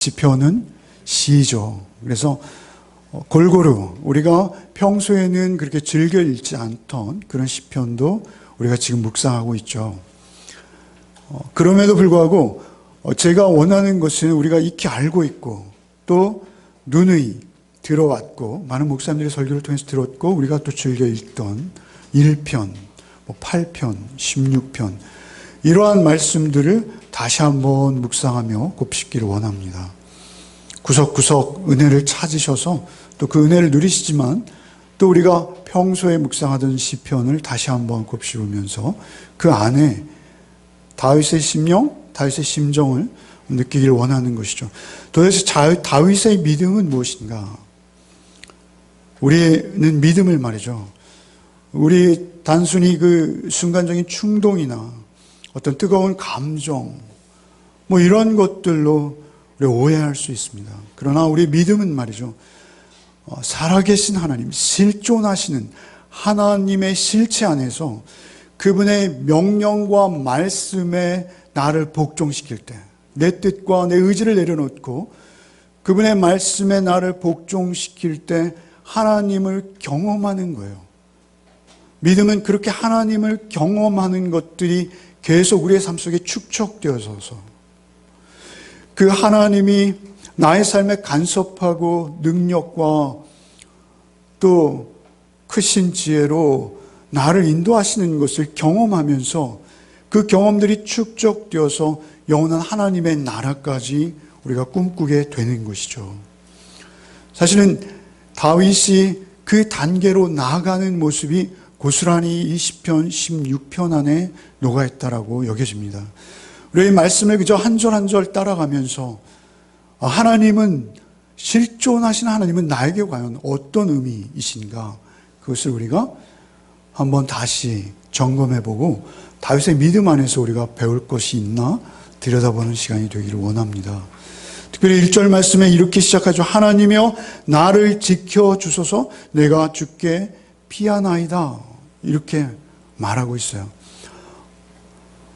시편은 시죠. 그래서 골고루 우리가 평소에는 그렇게 즐겨 읽지 않던 그런 시편도 우리가 지금 묵상하고 있죠. 그럼에도 불구하고 제가 원하는 것은 우리가 익히 알고 있고 또 누누이 들어왔고 많은 목사님들의 설교를 통해서 들었고 우리가 또 즐겨 읽던 1편, 8편, 16편 이러한 말씀들을 다시 한번 묵상하며 곱씹기를 원합니다. 구석구석 은혜를 찾으셔서 또 그 은혜를 누리시지만 또 우리가 평소에 묵상하던 시편을 다시 한번 곱씹으면서 그 안에 다윗의 심령, 다윗의 심정을 느끼기를 원하는 것이죠. 도대체 다윗의 믿음은 무엇인가? 우리는 믿음을 말이죠. 우리 단순히 그 순간적인 충동이나 어떤 뜨거운 감정, 이런 것들로 우리 오해할 수 있습니다. 그러나 우리 믿음은 말이죠. 살아계신 하나님, 실존하시는 하나님의 실체 안에서 그분의 명령과 말씀에 나를 복종시킬 때, 내 뜻과 내 의지를 내려놓고 그분의 말씀에 나를 복종시킬 때 하나님을 경험하는 거예요. 믿음은 그렇게 하나님을 경험하는 것들이 계속 우리의 삶 속에 축적되어서 그 하나님이 나의 삶에 간섭하고 능력과 또 크신 지혜로 나를 인도하시는 것을 경험하면서 그 경험들이 축적되어서 영원한 하나님의 나라까지 우리가 꿈꾸게 되는 것이죠. 사실은 다윗이 그 단계로 나아가는 모습이 고스란히 이 시편 16편 안에 녹아있다라고 여겨집니다. 우리의 말씀을 그저 한 절 한 절 따라가면서 하나님은 실존하신 하나님은 나에게 과연 어떤 의미이신가 그것을 우리가 한번 다시 점검해보고 다윗의 믿음 안에서 우리가 배울 것이 있나 들여다보는 시간이 되기를 원합니다. 특별히 1절 말씀에 이렇게 시작하죠. 하나님이여 나를 지켜주소서 내가 주께 피하나이다 이렇게 말하고 있어요.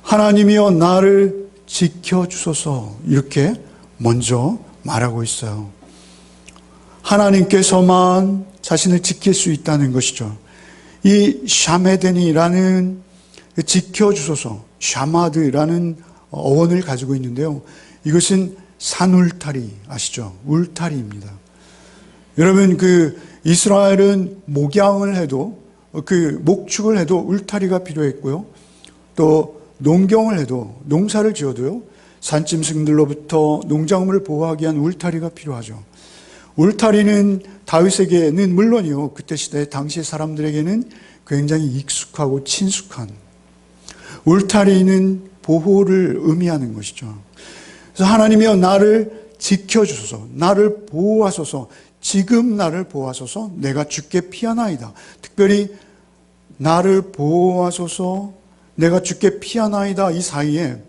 하나님이여 나를 지켜주소서 이렇게 먼저 말하고 있어요. 하나님께서만 자신을 지킬 수 있다는 것이죠. 이 샤메데니라는 지켜주소서, 샤마드라는 어원을 가지고 있는데요. 이것은 산울타리 아시죠? 울타리입니다. 여러분 이스라엘은 목양을 해도 목축을 해도 울타리가 필요했고요. 또 농경을 해도 농사를 지어도요. 산짐승들로부터 농작물을 보호하기 위한 울타리가 필요하죠. 울타리는 다윗에게는 물론이요. 그때 시대 당시 사람들에게는 굉장히 익숙하고 친숙한 울타리는 보호를 의미하는 것이죠. 그래서 하나님이여 나를 지켜주소서, 나를 보호하소서, 지금 나를 보호하소서, 내가 주께 피하나이다. 특별히 나를 보호하소서, 내가 주께 피하나이다 이 사이에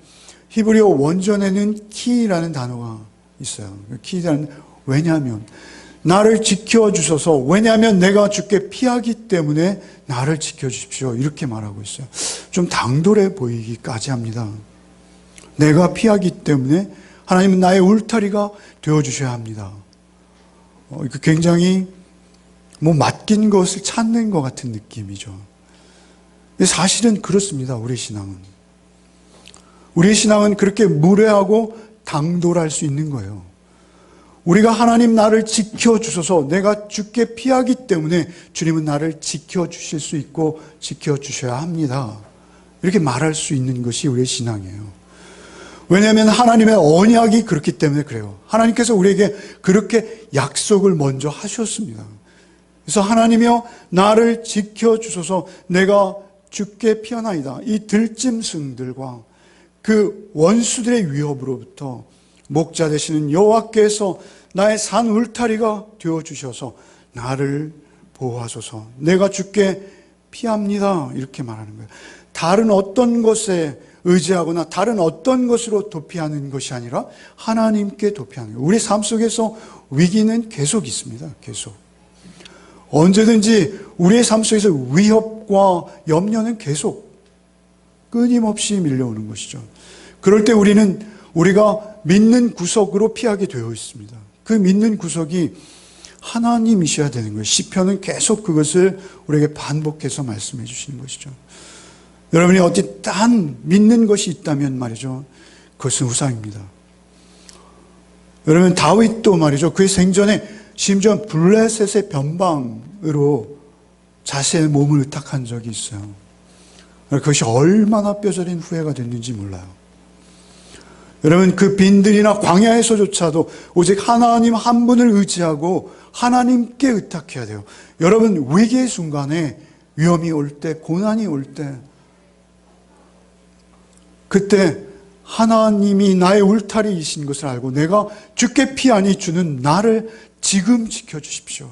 히브리어 원전에는 키라는 단어가 있어요. 키라는 왜냐하면 나를 지켜주소서, 왜냐하면 내가 주께 피하기 때문에 나를 지켜주십시오 이렇게 말하고 있어요. 좀 당돌해 보이기까지 합니다. 내가 피하기 때문에 하나님은 나의 울타리가 되어주셔야 합니다. 굉장히 맡긴 것을 찾는 것 같은 느낌이죠. 사실은 그렇습니다. 우리 신앙은 그렇게 무례하고 당돌할 수 있는 거예요. 우리가 하나님 나를 지켜주소서, 내가 주께 피하기 때문에 주님은 나를 지켜주실 수 있고 지켜주셔야 합니다. 이렇게 말할 수 있는 것이 우리의 신앙이에요. 왜냐하면 하나님의 언약이 그렇기 때문에 그래요. 하나님께서 우리에게 그렇게 약속을 먼저 하셨습니다. 그래서 하나님이여 나를 지켜주소서, 내가 주께 피하나이다. 이 들짐승들과 그 원수들의 위협으로부터 목자 되시는 여호와께서 나의 산 울타리가 되어주셔서 나를 보호하소서, 내가 주께 피합니다 이렇게 말하는 거예요. 다른 어떤 것에 의지하거나 다른 어떤 것으로 도피하는 것이 아니라 하나님께 도피하는 거예요. 우리 삶 속에서 위기는 계속 있습니다. 계속 언제든지 우리의 삶 속에서 위협과 염려는 계속 끊임없이 밀려오는 것이죠. 그럴 때 우리는 우리가 믿는 구석으로 피하게 되어 있습니다. 그 믿는 구석이 하나님이셔야 되는 거예요. 시편은 계속 그것을 우리에게 반복해서 말씀해 주시는 것이죠. 여러분이 어디 딴 믿는 것이 있다면 말이죠, 그것은 우상입니다. 여러분, 다윗도 말이죠, 그의 생전에 심지어 블레셋의 변방으로 자신의 몸을 의탁한 적이 있어요. 그것이 얼마나 뼈저린 후회가 됐는지 몰라요. 여러분, 그 빈들이나 광야에서조차도 오직 하나님 한 분을 의지하고 하나님께 의탁해야 돼요. 여러분, 위기의 순간에 위험이 올 때, 고난이 올 때, 그때 하나님이 나의 울타리이신 것을 알고 내가 주께 피하니 주는 나를 지금 지켜주십시오.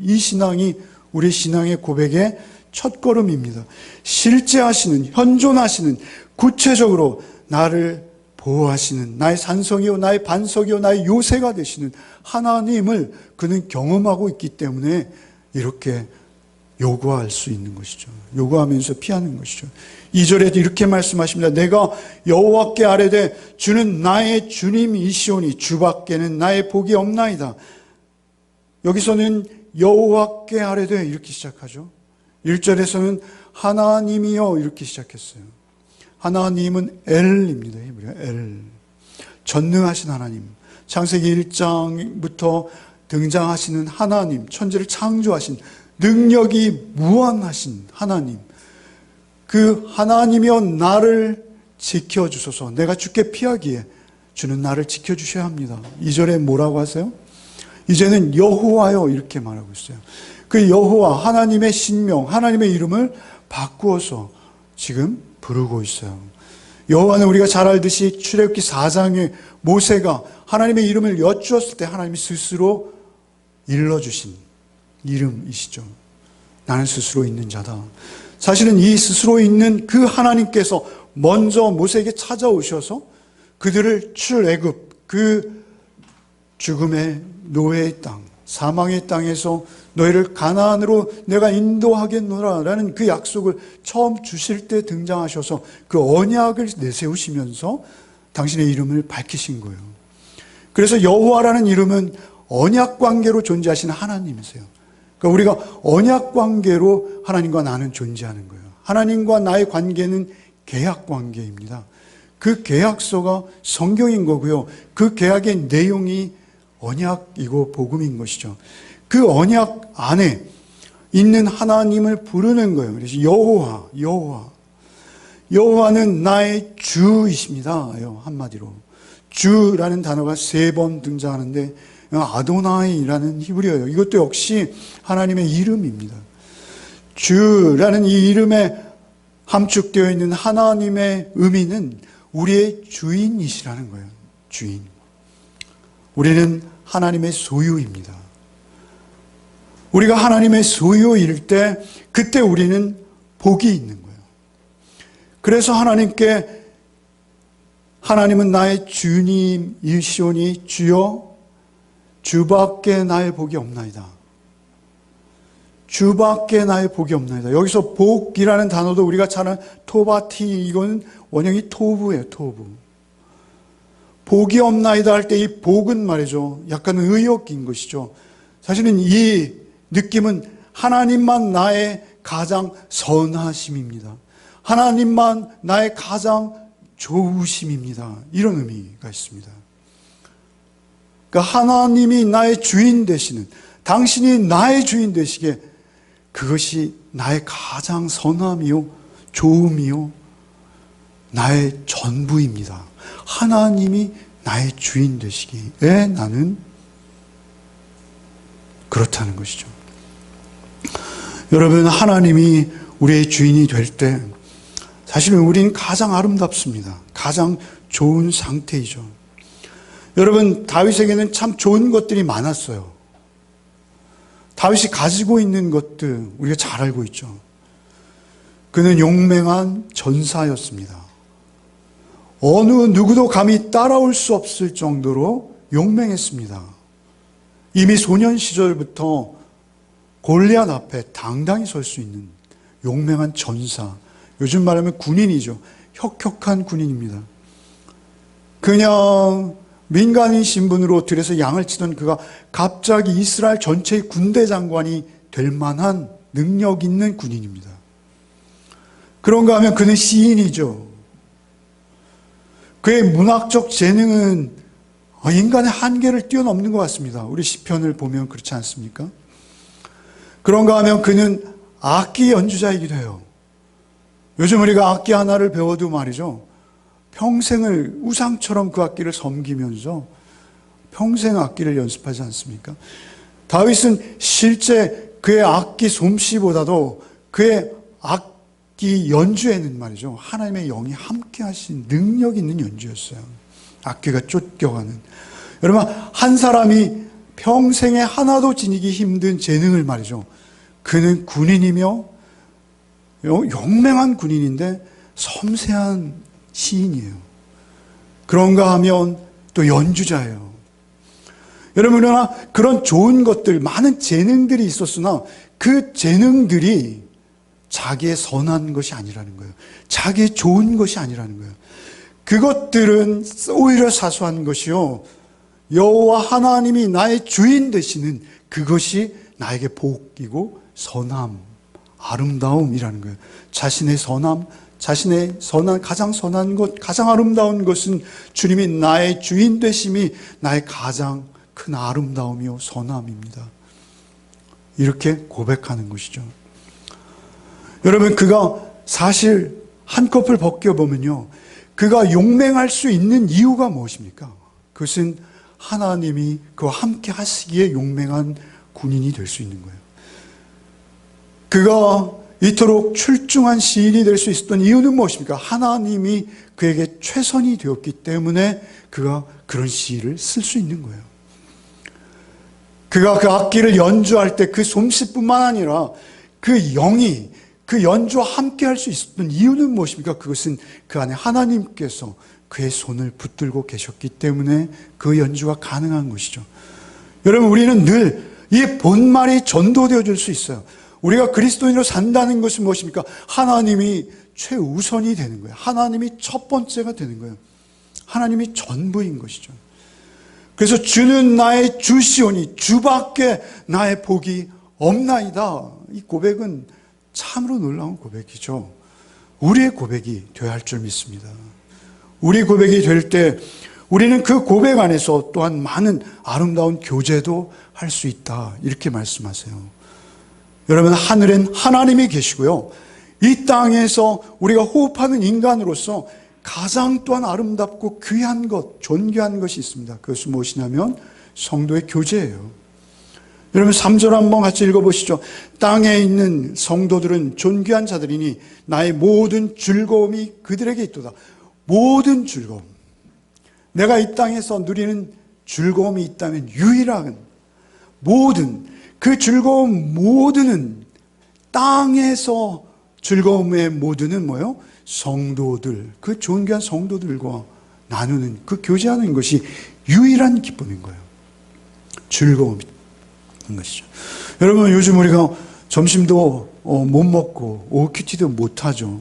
이 신앙이 우리 신앙의 고백의 첫걸음입니다. 실제하시는, 현존하시는, 구체적으로 나를 보호하시는, 나의 산성이요 나의 반석이요 나의 요새가 되시는 하나님을 그는 경험하고 있기 때문에 이렇게 요구할 수 있는 것이죠. 요구하면서 피하는 것이죠. 2절에도 이렇게 말씀하십니다. 내가 여호와께 아뢰되 주는 나의 주님이시오니 주밖에는 나의 복이 없나이다. 여기서는 여호와께 아뢰되 이렇게 시작하죠. 1절에서는 하나님이여 이렇게 시작했어요. 하나님은 엘입니다. 엘. 전능하신 하나님. 창세기 1장부터 등장하시는 하나님, 천지를 창조하신 능력이 무한하신 하나님. 그 하나님이여 나를 지켜주소서. 내가 주께 피하기에 주는 나를 지켜주셔야 합니다. 2절에 뭐라고 하세요? 이제는 여호와여 이렇게 말하고 있어요. 그 여호와, 하나님의 신명, 하나님의 이름을 바꾸어서 지금 부르고 있어요. 여호와는 우리가 잘 알듯이 출애굽기 4장에 모세가 하나님의 이름을 여쭈었을 때 하나님이 스스로 일러주신 이름이시죠. 나는 스스로 있는 자다. 사실은 이 스스로 있는 그 하나님께서 먼저 모세에게 찾아오셔서 그들을 출애굽, 그 죽음의 노예의 땅, 사망의 땅에서 너희를 가나안으로 내가 인도하겠노라 라는 그 약속을 처음 주실 때 등장하셔서 그 언약을 내세우시면서 당신의 이름을 밝히신 거예요. 그래서 여호와라는 이름은 언약 관계로 존재하시는 하나님이세요. 그러니까 우리가 언약 관계로 하나님과 나는 존재하는 거예요. 하나님과 나의 관계는 계약 관계입니다. 그 계약서가 성경인 거고요. 그 계약의 내용이 언약이고 복음인 것이죠. 그 언약 안에 있는 하나님을 부르는 거예요. 그래서 여호와, 여호와. 여호와는 나의 주이십니다. 한마디로. 주라는 단어가 3번 등장하는데 아도나이라는 히브리어예요. 이것도 역시 하나님의 이름입니다. 주라는 이 이름에 함축되어 있는 하나님의 의미는 우리의 주인이시라는 거예요. 주인. 우리는 하나님의 소유입니다. 우리가 하나님의 소유일 때 그때 우리는 복이 있는 거예요. 그래서 하나님께 하나님은 나의 주님이시오니 주여 주밖에 나의 복이 없나이다. 주밖에 나의 복이 없나이다. 여기서 복이라는 단어도 우리가 잘 아는 토바티, 이건 원형이 토부예요. 토부. 복이 없나이다 할 때 이 복은 말이죠, 약간 의역인 것이죠. 사실은 이 느낌은 하나님만 나의 가장 선하심입니다. 하나님만 나의 가장 좋으심입니다. 이런 의미가 있습니다. 그러니까 하나님이 나의 주인 되시는, 당신이 나의 주인 되시기에 그것이 나의 가장 선함이요, 좋음이요, 나의 전부입니다. 하나님이 나의 주인 되시기에 나는 그렇다는 것이죠. 여러분, 하나님이 우리의 주인이 될 때 사실은 우리는 가장 아름답습니다. 가장 좋은 상태이죠. 여러분, 다윗에게는 참 좋은 것들이 많았어요. 다윗이 가지고 있는 것들 우리가 잘 알고 있죠. 그는 용맹한 전사였습니다. 어느 누구도 감히 따라올 수 없을 정도로 용맹했습니다. 이미 소년 시절부터 골리앗 앞에 당당히 설 수 있는 용맹한 전사, 요즘 말하면 군인이죠. 혁혁한 군인입니다. 그냥 민간인 신분으로 들여서 양을 치던 그가 갑자기 이스라엘 전체의 군대 장관이 될 만한 능력 있는 군인입니다. 그런가 하면 그는 시인이죠. 그의 문학적 재능은 인간의 한계를 뛰어넘는 것 같습니다. 우리 시편을 보면 그렇지 않습니까? 그런가 하면 그는 악기 연주자이기도 해요. 요즘 우리가 악기 하나를 배워도 말이죠, 평생을 우상처럼 그 악기를 섬기면서 평생 악기를 연습하지 않습니까? 다윗은 실제 그의 악기 솜씨보다도 그의 악기 연주에는 말이죠, 하나님의 영이 함께 하신 능력 있는 연주였어요. 악기가 쫓겨가는. 여러분, 한 사람이 평생에 하나도 지니기 힘든 재능을 말이죠, 그는 군인이며 용맹한 군인인데 섬세한 시인이에요. 그런가 하면 또 연주자예요. 여러분, 그러나 그런 좋은 것들, 많은 재능들이 있었으나 그 재능들이 자기의 선한 것이 아니라는 거예요. 자기의 좋은 것이 아니라는 거예요. 그것들은 오히려 사소한 것이요, 여호와 하나님이 나의 주인 되시는 그것이 나에게 복이고 선함, 아름다움이라는 거예요. 자신의 선함, 자신의 선한, 가장 선한 것, 가장 아름다운 것은 주님이 나의 주인 되심이 나의 가장 큰 아름다움이요 선함입니다. 이렇게 고백하는 것이죠. 여러분, 그가 사실 한꺼풀 벗겨보면요, 그가 용맹할 수 있는 이유가 무엇입니까? 그것은 하나님이 그와 함께 하시기에 용맹한 군인이 될 수 있는 거예요. 그가 이토록 출중한 시인이 될 수 있었던 이유는 무엇입니까? 하나님이 그에게 최선이 되었기 때문에 그가 그런 시를 쓸 수 있는 거예요. 그가 그 악기를 연주할 때 그 솜씨뿐만 아니라 그 영이 그 연주와 함께 할 수 있었던 이유는 무엇입니까? 그것은 그 안에 하나님께서 그의 손을 붙들고 계셨기 때문에 그 연주가 가능한 것이죠. 여러분, 우리는 늘 이 본말이 전도되어 줄 수 있어요. 우리가 그리스도인으로 산다는 것은 무엇입니까? 하나님이 최우선이 되는 거예요. 하나님이 첫 번째가 되는 거예요. 하나님이 전부인 것이죠. 그래서 주는 나의 주시오니 주밖에 나의 복이 없나이다. 이 고백은 참으로 놀라운 고백이죠. 우리의 고백이 되어야 할 줄 믿습니다. 우리 고백이 될 때 우리는 그 고백 안에서 또한 많은 아름다운 교제도 할 수 있다. 이렇게 말씀하세요. 여러분, 하늘엔 하나님이 계시고요, 이 땅에서 우리가 호흡하는 인간으로서 가장 또한 아름답고 귀한 것, 존귀한 것이 있습니다. 그것은 무엇이냐면 성도의 교제예요. 여러분, 3절 한번 같이 읽어보시죠. 땅에 있는 성도들은 존귀한 자들이니 나의 모든 즐거움이 그들에게 있도다. 모든 즐거움, 내가 이 땅에서 누리는 즐거움이 있다면 유일한 모든 그 즐거움 모두는, 땅에서 즐거움의 모두는 뭐예요? 성도들, 그 존귀한 성도들과 나누는, 그 교제하는 것이 유일한 기쁨인 거예요. 즐거움인 것이죠. 여러분, 요즘 우리가 점심도 못 먹고 OQT도 못 하죠.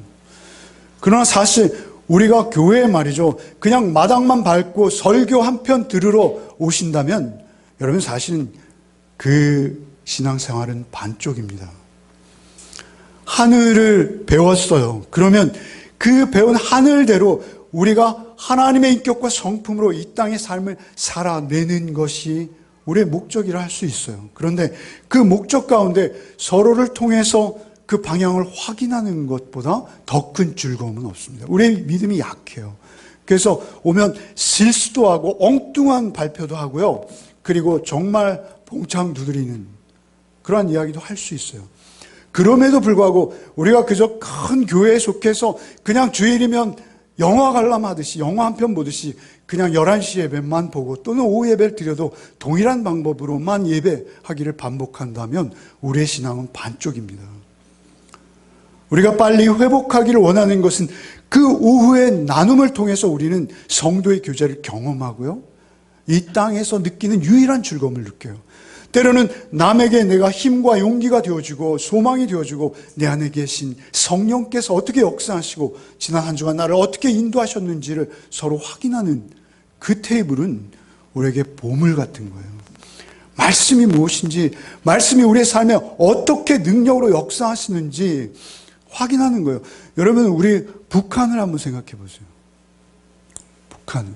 그러나 사실 우리가 교회에 말이죠, 그냥 마당만 밟고 설교 한 편 들으러 오신다면 여러분, 사실은 그 신앙생활은 반쪽입니다. 하늘을 배웠어요. 그러면 그 배운 하늘대로 우리가 하나님의 인격과 성품으로 이 땅의 삶을 살아내는 것이 우리의 목적이라 할 수 있어요. 그런데 그 목적 가운데 서로를 통해서 그 방향을 확인하는 것보다 더 큰 즐거움은 없습니다. 우리의 믿음이 약해요. 그래서 오면 실수도 하고 엉뚱한 발표도 하고요, 그리고 정말 봉창 두드리는 그러한 이야기도 할 수 있어요. 그럼에도 불구하고 우리가 그저 큰 교회에 속해서 그냥 주일이면 영화 관람하듯이, 영화 한 편 보듯이 그냥 11시 예배만 보고 또는 오후 예배를 드려도 동일한 방법으로만 예배하기를 반복한다면 우리의 신앙은 반쪽입니다. 우리가 빨리 회복하기를 원하는 것은 그 오후의 나눔을 통해서 우리는 성도의 교제를 경험하고요, 이 땅에서 느끼는 유일한 즐거움을 느껴요. 때로는 남에게 내가 힘과 용기가 되어주고 소망이 되어주고 내 안에 계신 성령께서 어떻게 역사하시고 지난 한 주간 나를 어떻게 인도하셨는지를 서로 확인하는 그 테이블은 우리에게 보물 같은 거예요. 말씀이 무엇인지, 말씀이 우리의 삶에 어떻게 능력으로 역사하시는지 확인하는 거예요. 여러분, 우리 북한을 한번 생각해 보세요. 북한은.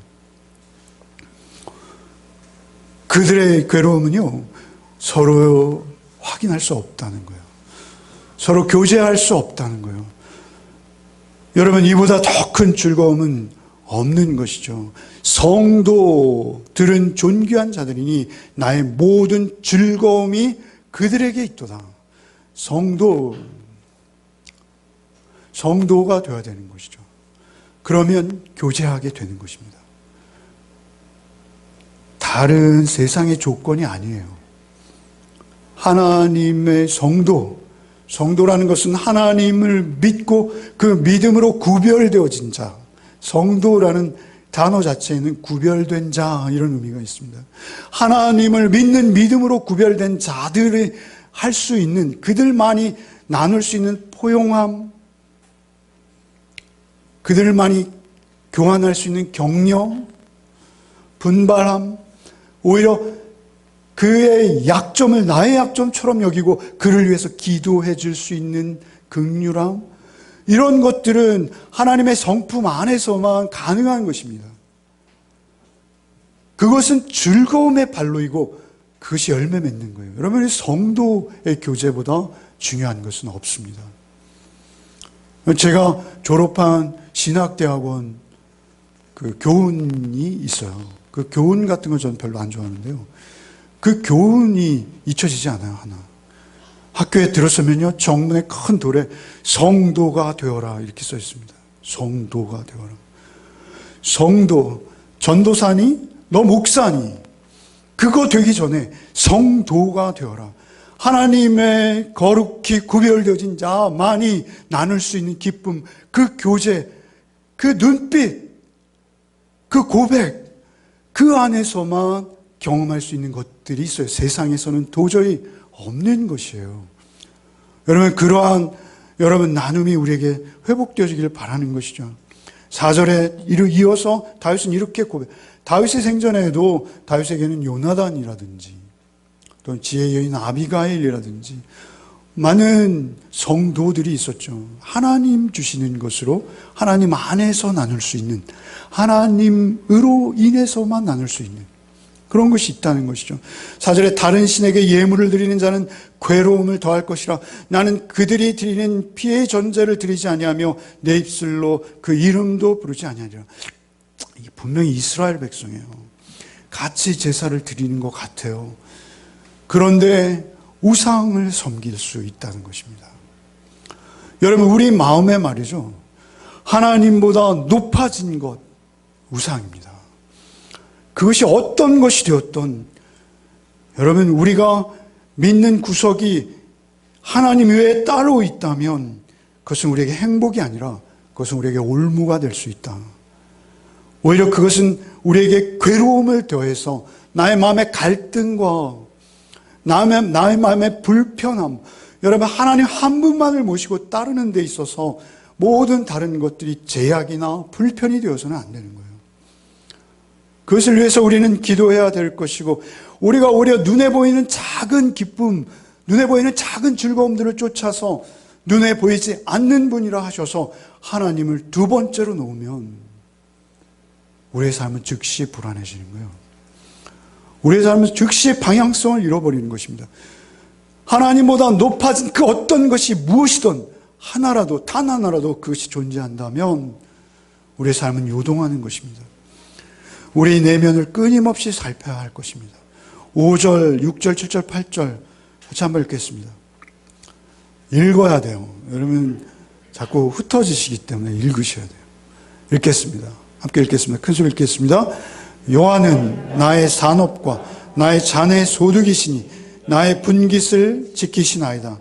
그들의 괴로움은요, 서로 확인할 수 없다는 거예요. 서로 교제할 수 없다는 거예요. 여러분, 이보다 더 큰 즐거움은 없는 것이죠. 성도들은 존귀한 자들이니 나의 모든 즐거움이 그들에게 있도다. 성도가 되어야 되는 것이죠. 그러면 교제하게 되는 것입니다. 다른 세상의 조건이 아니에요. 하나님의 성도라는 것은 하나님을 믿고 그 믿음으로 구별되어진 자, 성도라는 단어 자체에는 구별된 자, 이런 의미가 있습니다. 하나님을 믿는 믿음으로 구별된 자들이 할 수 있는, 그들만이 나눌 수 있는 포용함, 그들만이 교환할 수 있는 격려, 분발함, 오히려 그의 약점을 나의 약점처럼 여기고 그를 위해서 기도해 줄 수 있는 긍휼함, 이런 것들은 하나님의 성품 안에서만 가능한 것입니다. 그것은 즐거움의 발로이고 그것이 열매 맺는 거예요. 여러분, 성도의 교제보다 중요한 것은 없습니다. 제가 졸업한 신학대학원 그 교훈이 있어요. 그 교훈 같은 거 저는 별로 안 좋아하는데요. 그 교훈이 잊혀지지 않아요, 하나. 학교에 들었으면요, 정문에 큰 돌에 성도가 되어라 이렇게 써 있습니다. 성도가 되어라. 성도, 전도사니, 너 목사니, 그거 되기 전에 성도가 되어라. 하나님의 거룩히 구별되어진 자만이 나눌 수 있는 기쁨, 그 교제, 그 눈빛, 그 고백, 그 안에서만 경험할 수 있는 것들이 있어요. 세상에서는 도저히 없는 것이에요. 여러분, 그러한 여러분 나눔이 우리에게 회복되어지기를 바라는 것이죠. 4절에 이어서 다윗은 이렇게 고백. 다윗의 생전에도 다윗에게는 요나단이라든지 또 지혜의 여인 아비가일이라든지 많은 성도들이 있었죠. 하나님 주시는 것으로 하나님 안에서 나눌 수 있는, 하나님으로 인해서만 나눌 수 있는 그런 것이 있다는 것이죠. 4절에 다른 신에게 예물을 드리는 자는 괴로움을 더할 것이라. 나는 그들이 드리는 피의 전제를 드리지 아니하며 내 입술로 그 이름도 부르지 아니하리라. 이게 분명히 이스라엘 백성이에요. 같이 제사를 드리는 것 같아요. 그런데 우상을 섬길 수 있다는 것입니다. 여러분, 우리 마음에 말이죠, 하나님보다 높아진 것, 우상입니다. 그것이 어떤 것이 되었던, 여러분, 우리가 믿는 구석이 하나님 외에 따로 있다면 그것은 우리에게 행복이 아니라 그것은 우리에게 올무가 될 수 있다. 오히려 그것은 우리에게 괴로움을 더해서 나의 마음의 갈등과 나의 마음의 불편함, 여러분, 하나님 한 분만을 모시고 따르는 데 있어서 모든 다른 것들이 제약이나 불편이 되어서는 안 되는 거예요. 그것을 위해서 우리는 기도해야 될 것이고, 우리가 오히려 눈에 보이는 작은 기쁨, 눈에 보이는 작은 즐거움들을 쫓아서 눈에 보이지 않는 분이라 하셔서 하나님을 두 번째로 놓으면 우리의 삶은 즉시 불안해지는 거예요. 우리의 삶은 즉시 방향성을 잃어버리는 것입니다. 하나님보다 높아진 그 어떤 것이 무엇이든 하나라도, 단 하나라도 그것이 존재한다면 우리의 삶은 요동하는 것입니다. 우리 내면을 끊임없이 살펴야 할 것입니다. 5절, 6절, 7절, 8절 같이 한번 읽겠습니다. 읽어야 돼요. 여러분 자꾸 흩어지시기 때문에 읽으셔야 돼요. 읽겠습니다. 함께 읽겠습니다. 큰 소리 읽겠습니다. 여호와는 나의 산업과 나의 잔의 소득이시니 나의 분깃을 지키시나이다.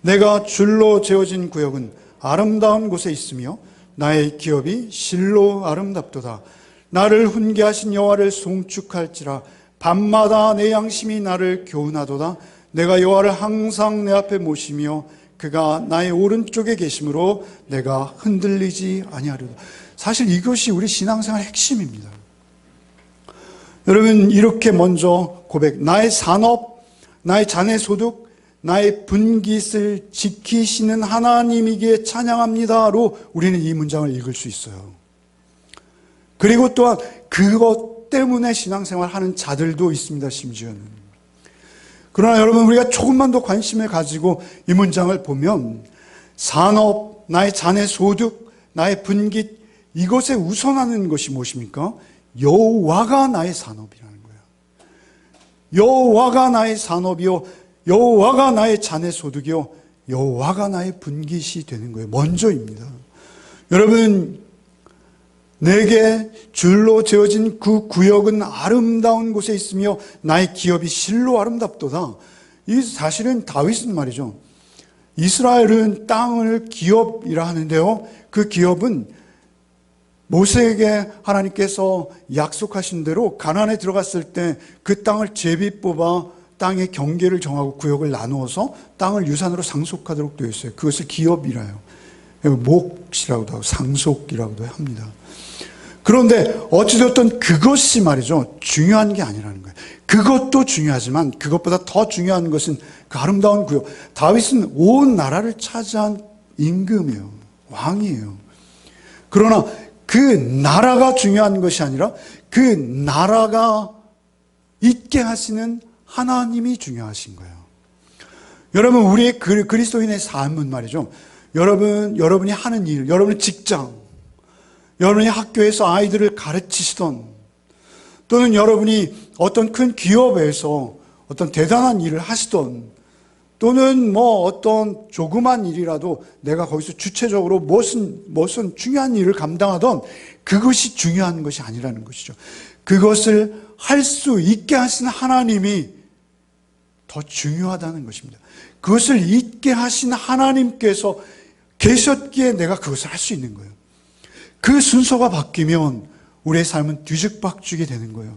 내가 줄로 재어진 구역은 아름다운 곳에 있으며 나의 기업이 실로 아름답도다. 나를 훈계하신 여호와를 송축할지라. 밤마다 내 양심이 나를 교훈하도다. 내가 여호와를 항상 내 앞에 모시며 그가 나의 오른쪽에 계심으로 내가 흔들리지 아니하리로다. 사실 이것이 우리 신앙생활의 핵심입니다. 여러분, 이렇게 먼저 고백, 나의 산업, 나의 자네 소득, 나의 분깃을 지키시는 하나님이기에 찬양합니다로 우리는 이 문장을 읽을 수 있어요. 그리고 또한 그것 때문에 신앙생활 하는 자들도 있습니다, 심지어는. 그러나 여러분, 우리가 조금만 더 관심을 가지고 이 문장을 보면 산업, 나의 자네 소득, 나의 분깃, 이것에 우선하는 것이 무엇입니까? 여호와가 나의 산업이라는 거예요. 여호와가 나의 산업이요, 여호와가 나의 자네 소득이요, 여호와가 나의 분깃이 되는 거예요. 먼저입니다. 여러분, 내게 줄로 재어진 그 구역은 아름다운 곳에 있으며 나의 기업이 실로 아름답도다. 이 사실은 다윗은 말이죠, 이스라엘은 땅을 기업이라 하는데요, 그 기업은 모세에게 하나님께서 약속하신 대로 가나안에 들어갔을 때 그 땅을 제비 뽑아 땅의 경계를 정하고 구역을 나누어서 땅을 유산으로 상속하도록 되어 있어요. 그것을 기업이라요. 몫이라고도 하고 상속이라고도 합니다. 그런데 어찌되었든 그것이 말이죠, 중요한 게 아니라는 거예요. 그것도 중요하지만 그것보다 더 중요한 것은 그 아름다운 구역. 다윗은 온 나라를 차지한 임금이에요. 왕이에요. 그러나 그 나라가 중요한 것이 아니라 그 나라가 있게 하시는 하나님이 중요하신 거예요. 여러분, 우리의 그리스도인의 삶은 말이죠, 여러분이 하는 일, 여러분의 직장, 여러분이 학교에서 아이들을 가르치시던, 또는 여러분이 어떤 큰 기업에서 어떤 대단한 일을 하시던, 또는 어떤 조그만 일이라도 내가 거기서 주체적으로 무슨 중요한 일을 감당하던, 그것이 중요한 것이 아니라는 것이죠. 그것을 할 수 있게 하신 하나님이 더 중요하다는 것입니다. 그것을 있게 하신 하나님께서 계셨기에 내가 그것을 할 수 있는 거예요. 그 순서가 바뀌면 우리의 삶은 뒤죽박죽이 되는 거예요.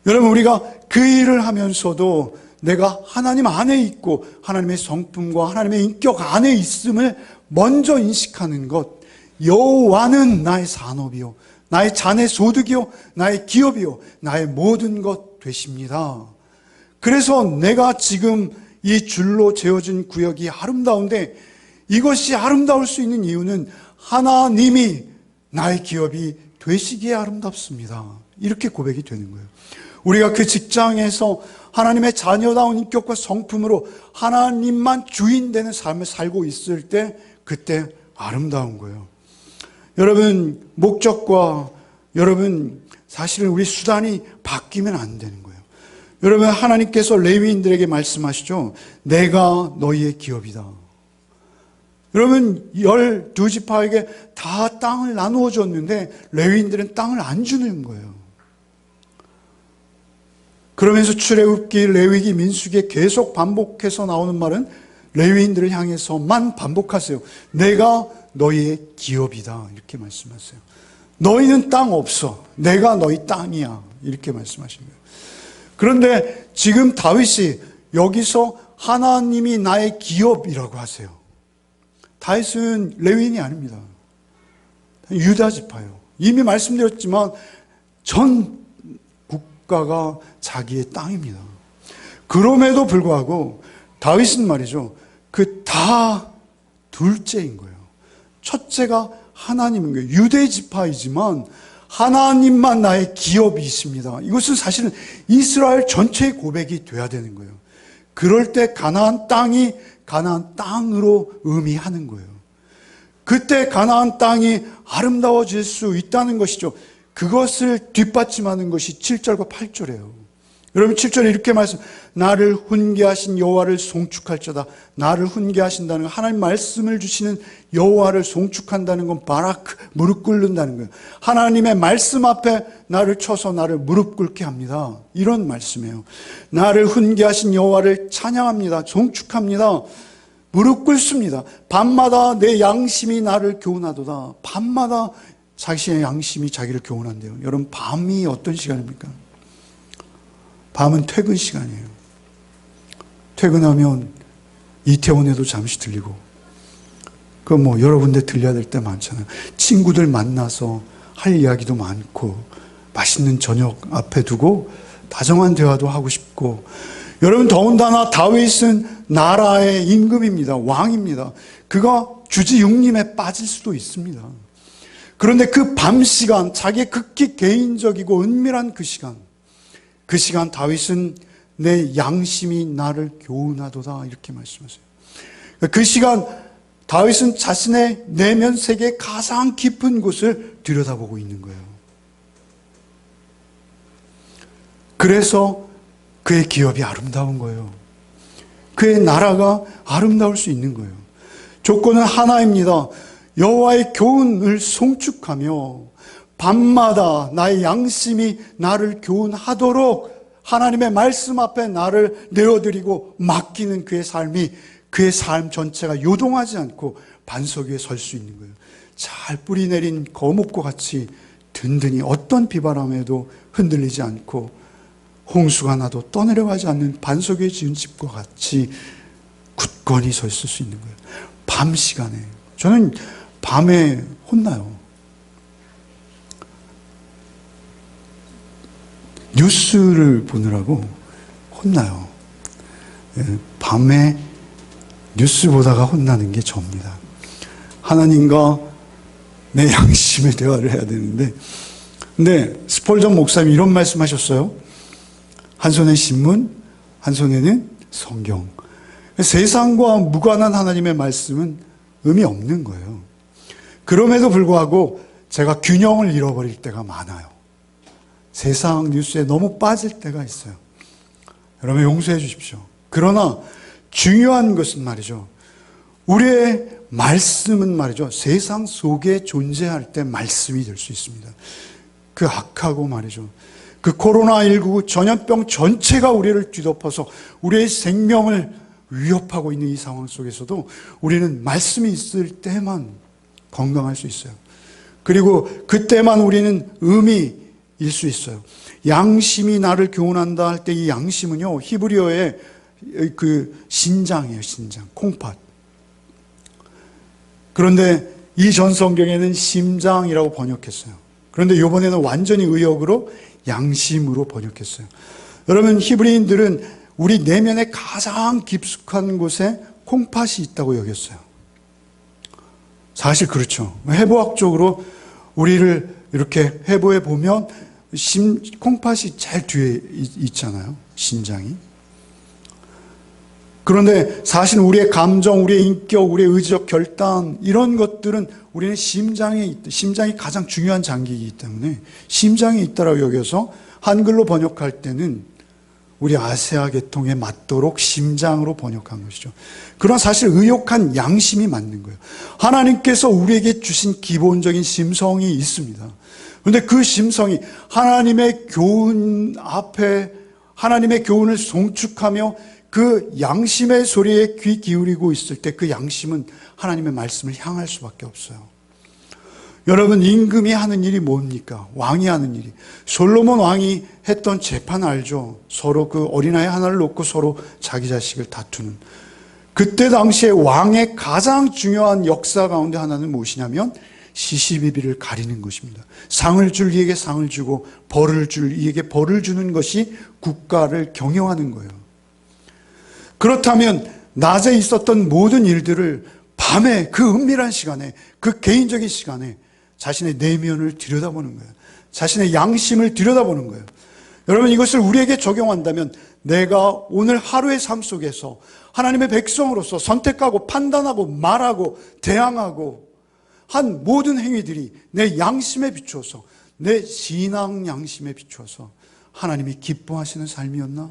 여러분, 우리가 그 일을 하면서도 내가 하나님 안에 있고 하나님의 성품과 하나님의 인격 안에 있음을 먼저 인식하는 것. 여호와는 나의 산업이요, 나의 자네 소득이요, 나의 기업이요, 나의 모든 것 되십니다. 그래서 내가 지금 이 줄로 재어진 구역이 아름다운데, 이것이 아름다울 수 있는 이유는 하나님이 나의 기업이 되시기에 아름답습니다. 이렇게 고백이 되는 거예요. 우리가 그 직장에서 하나님의 자녀다운 인격과 성품으로 하나님만 주인 되는 삶을 살고 있을 때, 그때 아름다운 거예요. 여러분, 목적과 여러분, 사실은 우리 수단이 바뀌면 안 되는 거예요. 여러분, 하나님께서 레위인들에게 말씀하시죠. 내가 너희의 기업이다. 여러분, 12지파에게 다 땅을 나누어 줬는데 레위인들은 땅을 안 주는 거예요. 그러면서 출애굽기, 레위기, 민수기에 계속 반복해서 나오는 말은 레위인들을 향해서만 반복하세요. 내가 너희의 기업이다, 이렇게 말씀하세요. 너희는 땅 없어, 내가 너희 땅이야, 이렇게 말씀하신 거예요. 그런데 지금 다윗이 여기서 하나님이 나의 기업이라고 하세요. 다윗은 레위인이 아닙니다. 유다 지파예요. 이미 말씀드렸지만 전 국가가 자기의 땅입니다. 그럼에도 불구하고 다윗은 말이죠, 그 다 둘째인 거예요. 첫째가 하나님인 거예요. 유대 지파이지만 하나님만 나의 기업이십니다. 이것은 사실은 이스라엘 전체의 고백이 돼야 되는 거예요. 그럴 때 가나안 땅이 가나안 땅으로 의미하는 거예요. 그때 가나안 땅이 아름다워질 수 있다는 것이죠. 그것을 뒷받침하는 것이 7절과 8절이에요. 여러분, 7절에 이렇게 말씀, 나를 훈계하신 여호와를 송축할지어다. 나를 훈계하신다는 건, 하나님 말씀을 주시는 여호와를 송축한다는 건 바라크, 무릎 꿇는다는 거예요. 하나님의 말씀 앞에 나를 쳐서 나를 무릎 꿇게 합니다. 이런 말씀이에요. 나를 훈계하신 여호와를 찬양합니다. 송축합니다. 무릎 꿇습니다. 밤마다 내 양심이 나를 교훈하도다. 밤마다 자신의 양심이 자기를 교훈한대요. 여러분, 밤이 어떤 시간입니까? 밤은 퇴근 시간이에요. 퇴근하면 이태원에도 잠시 들리고, 여러 군데 들려야 될 때 많잖아요. 친구들 만나서 할 이야기도 많고, 맛있는 저녁 앞에 두고 다정한 대화도 하고 싶고, 여러분 더군다나 다윗은 나라의 임금입니다. 왕입니다. 그가 주지 육림에 빠질 수도 있습니다. 그런데 그 밤 시간, 자기의 극히 개인적이고 은밀한 그 시간 다윗은 내 양심이 나를 교훈하도다 이렇게 말씀하세요. 그 시간 다윗은 자신의 내면 세계의 가장 깊은 곳을 들여다보고 있는 거예요. 그래서 그의 기업이 아름다운 거예요. 그의 나라가 아름다울 수 있는 거예요. 조건은 하나입니다. 여호와의 교훈을 송축하며 밤마다 나의 양심이 나를 교훈하도록 하나님의 말씀 앞에 나를 내어드리고 맡기는 그의 삶이, 그의 삶 전체가 요동하지 않고 반석 위에 설 수 있는 거예요. 잘 뿌리 내린 거목과 같이 든든히 어떤 비바람에도 흔들리지 않고 홍수가 나도 떠내려가지 않는 반석 위에 지은 집과 같이 굳건히 서 있을 수 있는 거예요. 밤 시간에. 저는 밤에 혼나요. 뉴스를 보느라고 혼나요. 밤에 뉴스 보다가 혼나는 게 저입니다. 하나님과 내 양심의 대화를 해야 되는데, 근데 스폴전 목사님이 이런 말씀하셨어요. 한 손에 신문, 한 손에는 성경. 세상과 무관한 하나님의 말씀은 의미 없는 거예요. 그럼에도 불구하고 제가 균형을 잃어버릴 때가 많아요. 세상 뉴스에 너무 빠질 때가 있어요. 여러분 용서해 주십시오. 그러나 중요한 것은 말이죠, 우리의 말씀은 말이죠, 세상 속에 존재할 때 말씀이 될 수 있습니다. 그 악하고 말이죠, 그 코로나19 전염병 전체가 우리를 뒤덮어서 우리의 생명을 위협하고 있는 이 상황 속에서도 우리는 말씀이 있을 때만 건강할 수 있어요. 그리고 그때만 우리는 의미일 수 있어요. 양심이 나를 교훈한다 할 때 이 양심은요, 히브리어의 그 신장이에요. 신장, 콩팥. 그런데 이 전 성경에는 심장이라고 번역했어요. 그런데 이번에는 완전히 의역으로 양심으로 번역했어요. 여러분 히브리인들은 우리 내면의 가장 깊숙한 곳에 콩팥이 있다고 여겼어요. 사실 그렇죠. 해부학적으로 우리를 이렇게 해부해 보면 콩팥이 제일 뒤에 있잖아요. 신장이. 그런데 사실 우리의 감정, 우리의 인격, 우리의 의지적 결단 이런 것들은 우리는 심장이 가장 중요한 장기이기 때문에 심장에 있다라고 여겨서 한글로 번역할 때는 우리 아세아 계통에 맞도록 심장으로 번역한 것이죠. 그러나 사실 의욕한 양심이 맞는 거예요. 하나님께서 우리에게 주신 기본적인 심성이 있습니다. 그런데 그 심성이 하나님의 교훈 앞에 하나님의 교훈을 송축하며 그 양심의 소리에 귀 기울이고 있을 때 그 양심은 하나님의 말씀을 향할 수밖에 없어요. 여러분 임금이 하는 일이 뭡니까? 왕이 하는 일이. 솔로몬 왕이 했던 재판 알죠? 서로 그 어린아이 하나를 놓고 서로 자기 자식을 다투는. 그때 당시에 왕의 가장 중요한 역사 가운데 하나는 무엇이냐면 시시비비를 가리는 것입니다. 상을 줄 이에게 상을 주고 벌을 줄 이에게 벌을 주는 것이 국가를 경영하는 거예요. 그렇다면 낮에 있었던 모든 일들을 밤에 그 은밀한 시간에, 그 개인적인 시간에 자신의 내면을 들여다보는 거예요. 자신의 양심을 들여다보는 거예요. 여러분 이것을 우리에게 적용한다면 내가 오늘 하루의 삶 속에서 하나님의 백성으로서 선택하고 판단하고 말하고 대항하고 한 모든 행위들이 내 양심에 비추어서, 내 신앙 양심에 비추어서 하나님이 기뻐하시는 삶이었나?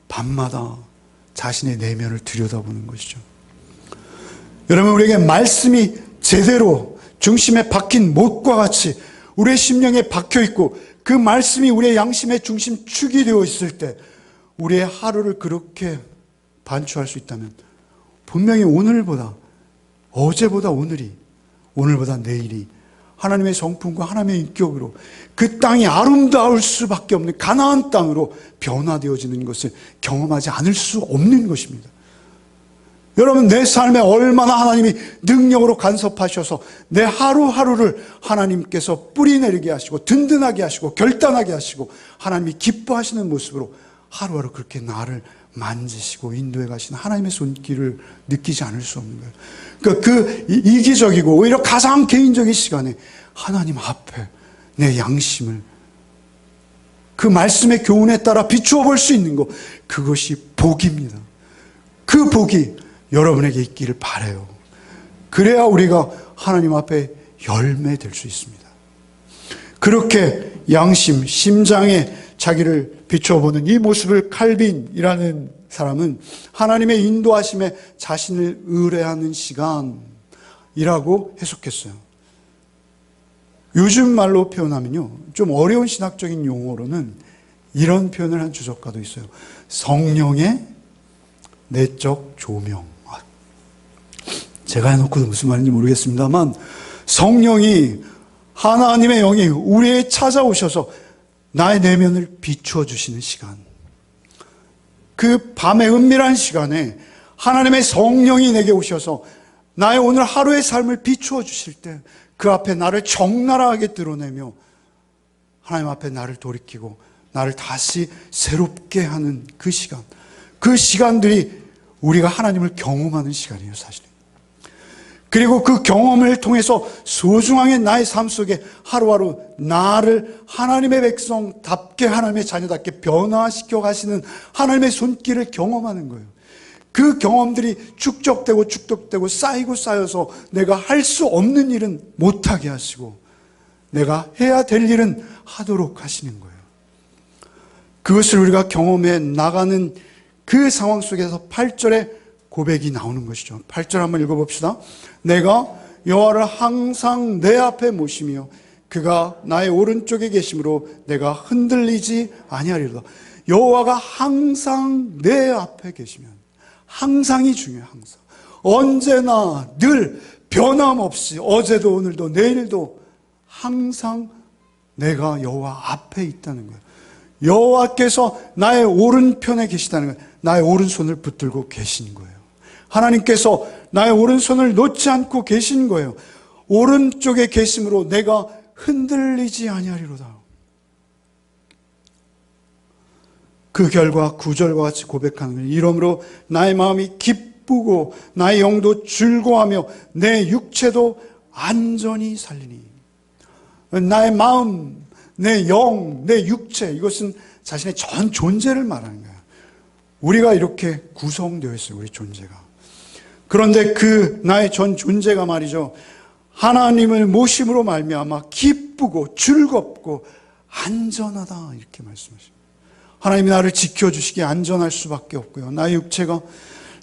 밤마다 자신의 내면을 들여다보는 것이죠. 여러분 우리에게 말씀이 제대로 중심에 박힌 못과 같이 우리의 심령에 박혀있고 그 말씀이 우리의 양심의 중심축이 되어 있을 때 우리의 하루를 그렇게 반추할 수 있다면 분명히 오늘보다, 어제보다 오늘이, 오늘보다 내일이 하나님의 성품과 하나님의 인격으로 그 땅이 아름다울 수밖에 없는 가나안 땅으로 변화되어지는 것을 경험하지 않을 수 없는 것입니다. 여러분, 내 삶에 얼마나 하나님이 능력으로 간섭하셔서 내 하루하루를 하나님께서 뿌리내리게 하시고 든든하게 하시고 결단하게 하시고 하나님이 기뻐하시는 모습으로 하루하루 그렇게 나를 만지시고 인도해 가시는 하나님의 손길을 느끼지 않을 수 없는 거예요. 그러니까 그 이기적이고 오히려 가장 개인적인 시간에 하나님 앞에 내 양심을 그 말씀의 교훈에 따라 비추어 볼 수 있는 것, 그것이 복입니다. 그 복이 여러분에게 있기를 바라요. 그래야 우리가 하나님 앞에 열매 될 수 있습니다. 그렇게 양심, 심장에 자기를 비춰보는 이 모습을 칼빈이라는 사람은 하나님의 인도하심에 자신을 의뢰하는 시간이라고 해석했어요. 요즘 말로 표현하면요, 좀 어려운 신학적인 용어로는 이런 표현을 한 주석가도 있어요. 성령의 내적 조명. 제가 해놓고도 무슨 말인지 모르겠습니다만, 성령이, 하나님의 영이 우리에 찾아오셔서 나의 내면을 비추어 주시는 시간, 그 밤의 은밀한 시간에 하나님의 성령이 내게 오셔서 나의 오늘 하루의 삶을 비추어 주실 때 그 앞에 나를 적나라하게 드러내며 하나님 앞에 나를 돌이키고 나를 다시 새롭게 하는 그 시간, 그 시간들이 우리가 하나님을 경험하는 시간이에요, 사실은. 그리고 그 경험을 통해서 소중하게 나의 삶 속에 하루하루 나를 하나님의 백성답게, 하나님의 자녀답게 변화시켜 가시는 하나님의 손길을 경험하는 거예요. 그 경험들이 축적되고 쌓이고 쌓여서 내가 할 수 없는 일은 못하게 하시고 내가 해야 될 일은 하도록 하시는 거예요. 그것을 우리가 경험해 나가는 그 상황 속에서 8절에 고백이 나오는 것이죠. 8절 한번 읽어봅시다. 내가 여호와를 항상 내 앞에 모시며 그가 나의 오른쪽에 계심으로 내가 흔들리지 아니하리로다. 여호와가 항상 내 앞에 계시면, 항상이 중요해요. 항상, 언제나 늘 변함없이 어제도 오늘도 내일도 항상 내가 여호와 앞에 있다는 거예요. 여호와께서 나의 오른편에 계시다는 거예요. 나의 오른손을 붙들고 계신 거예요. 하나님께서 나의 오른손을 놓지 않고 계신 거예요. 오른쪽에 계심으로 내가 흔들리지 아니하리로다. 그 결과 9절과 같이 고백하는 거예요. 이러므로 나의 마음이 기쁘고 나의 영도 즐거워하며 내 육체도 안전히 살리니. 나의 마음, 내 영, 내 육체, 이것은 자신의 전 존재를 말하는 거예요. 우리가 이렇게 구성되어 있어요, 우리 존재가. 그런데 그 나의 전 존재가 말이죠, 하나님을 모심으로 말미암아 기쁘고 즐겁고 안전하다, 이렇게 말씀하십니다. 하나님이 나를 지켜주시기에 안전할 수밖에 없고요. 나의 육체가,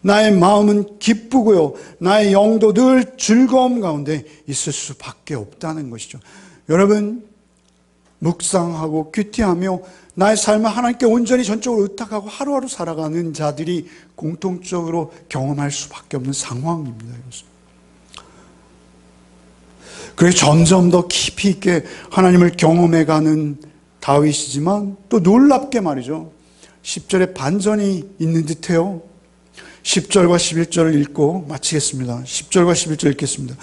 나의 마음은 기쁘고요. 나의 영도 늘 즐거움 가운데 있을 수밖에 없다는 것이죠. 여러분, 묵상하고 큐티하며 나의 삶을 하나님께 온전히 전적으로 의탁하고 하루하루 살아가는 자들이 공통적으로 경험할 수밖에 없는 상황입니다. 이것은. 그래서 점점 더 깊이 있게 하나님을 경험해가는 다윗이지만 또 놀랍게 말이죠, 10절에 반전이 있는 듯해요. 10절과 11절을 읽고 마치겠습니다. 10절과 11절 읽겠습니다.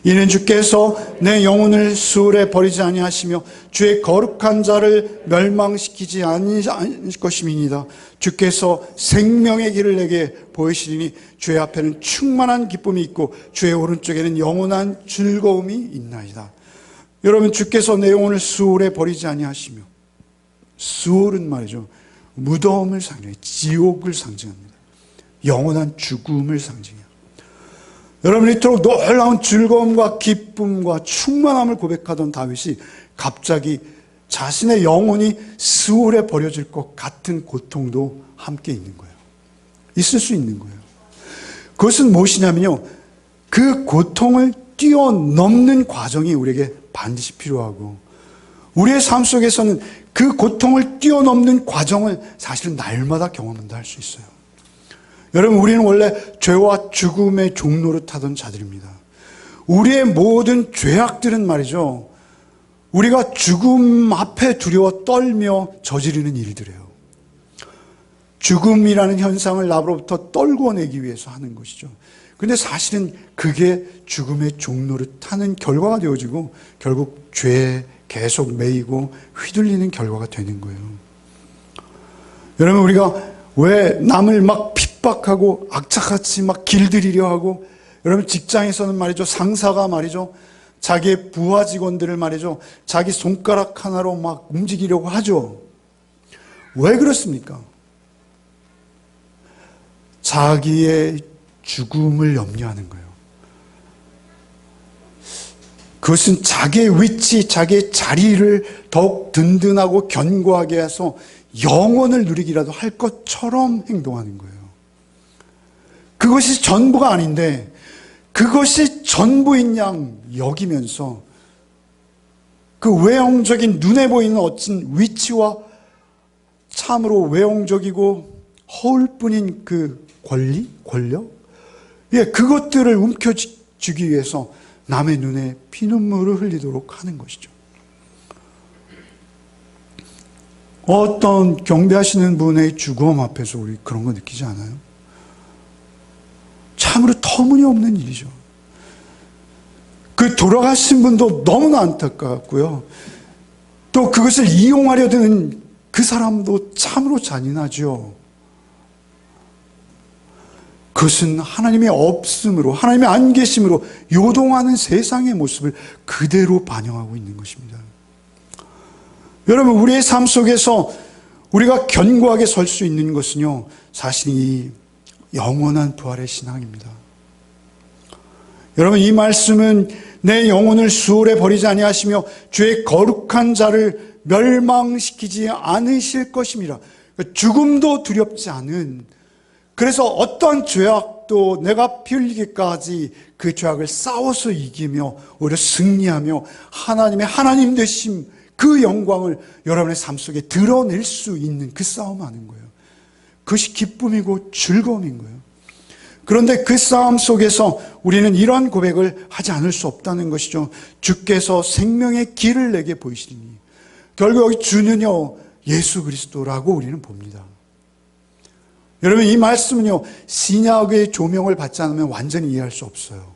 이는 주께서 내 영혼을 수월에 버리지 아니하시며 주의 거룩한 자를 멸망시키지 아니하실 것임이니이다. 주께서 생명의 길을 내게 보이시리니 주의 앞에는 충만한 기쁨이 있고 주의 오른쪽에는 영원한 즐거움이 있나이다. 여러분, 주께서 내 영혼을 수월에 버리지 아니하시며, 수월은 말이죠, 무덤을 상징해요. 지옥을 상징합니다. 영원한 죽음을 상징해요. 여러분, 이토록 놀라운 즐거움과 기쁨과 충만함을 고백하던 다윗이 갑자기 자신의 영혼이 수월에 버려질 것 같은 고통도 함께 있는 거예요. 있을 수 있는 거예요. 그것은 무엇이냐면요, 그 고통을 뛰어넘는 과정이 우리에게 반드시 필요하고, 우리의 삶 속에서는 그 고통을 뛰어넘는 과정을 사실은 날마다 경험한다 할 수 있어요. 여러분, 우리는 원래 죄와 죽음의 종로를 타던 자들입니다. 우리의 모든 죄악들은 말이죠, 우리가 죽음 앞에 두려워 떨며 저지르는 일들이에요. 죽음이라는 현상을 나로부터 떨궈내기 위해서 하는 것이죠. 근데 사실은 그게 죽음의 종로를 타는 결과가 되어지고 결국 죄에 계속 매이고 휘둘리는 결과가 되는 거예요. 여러분, 우리가 왜 남을 막 핍박하고 악착같이 막 길들이려 하고, 여러분 직장에서는 말이죠, 상사가 말이죠, 자기의 부하 직원들을 말이죠, 자기 손가락 하나로 막 움직이려고 하죠. 왜 그렇습니까? 자기의 죽음을 염려하는 거예요. 그것은 자기의 위치, 자기의 자리를 더욱 든든하고 견고하게 해서 영원을 누리기라도 할 것처럼 행동하는 거예요. 그것이 전부가 아닌데 그것이 전부인 양 여기면서 그 외형적인 눈에 보이는 어떤 위치와 참으로 외형적이고 허울 뿐인 그 권리, 권력, 그것들을 움켜쥐기 위해서 남의 눈에 피눈물을 흘리도록 하는 것이죠. 어떤 경배하시는 분의 죽음 앞에서 우리 그런 거 느끼지 않아요? 참으로 터무니없는 일이죠. 그 돌아가신 분도 너무나 안타깝고요. 또 그것을 이용하려 드는 그 사람도 참으로 잔인하죠. 그것은 하나님의 없음으로, 하나님의 안 계심으로 요동하는 세상의 모습을 그대로 반영하고 있는 것입니다. 여러분, 우리의 삶 속에서 우리가 견고하게 설 수 있는 것은요, 사실 이 영원한 부활의 신앙입니다. 여러분, 이 말씀은 내 영혼을 수월에 버리지 아니하시며 주의 거룩한 자를 멸망시키지 않으실 것입니다. 죽음도 두렵지 않은, 그래서 어떠한 죄악도 내가 피 흘리기까지 그 죄악을 싸워서 이기며 오히려 승리하며 하나님의 하나님 되심, 그 영광을 여러분의 삶 속에 드러낼 수 있는 그 싸움하는 거예요. 그것이 기쁨이고 즐거움인 거예요. 그런데 그 싸움 속에서 우리는 이러한 고백을 하지 않을 수 없다는 것이죠. 주께서 생명의 길을 내게 보이시니, 결국 여기 주는요, 예수 그리스도라고 우리는 봅니다. 여러분, 이 말씀은요, 신약의 조명을 받지 않으면 완전히 이해할 수 없어요.